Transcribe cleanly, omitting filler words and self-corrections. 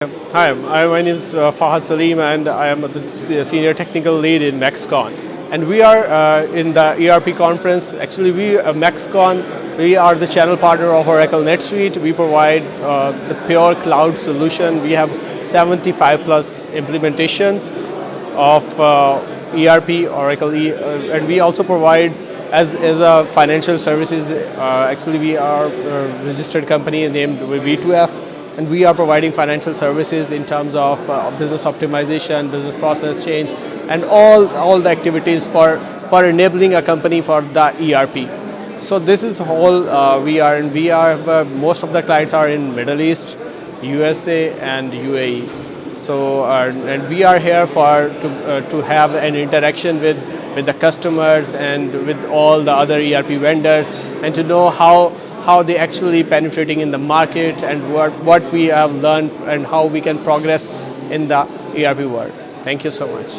Hi, my name is Fahad Saleem and I am the Senior Technical Lead in Maxcon. And we are in the ERP Conference. Actually, Maxcon, we are the channel partner of Oracle NetSuite. We provide the pure cloud solution. We have 75 plus implementations of ERP, and we also provide as a financial services. Actually, we are a registered company named V2F. And we are providing financial services in terms of business optimization, business process change, and all the activities for enabling a company for the ERP. So this is whole most of the clients are in Middle East, USA, and UAE. So and we are here to have an interaction with the customers and with all the other ERP vendors, and to know how they actually penetrating in the market, and what we have learned and how we can progress in the ERP world. Thank you so much.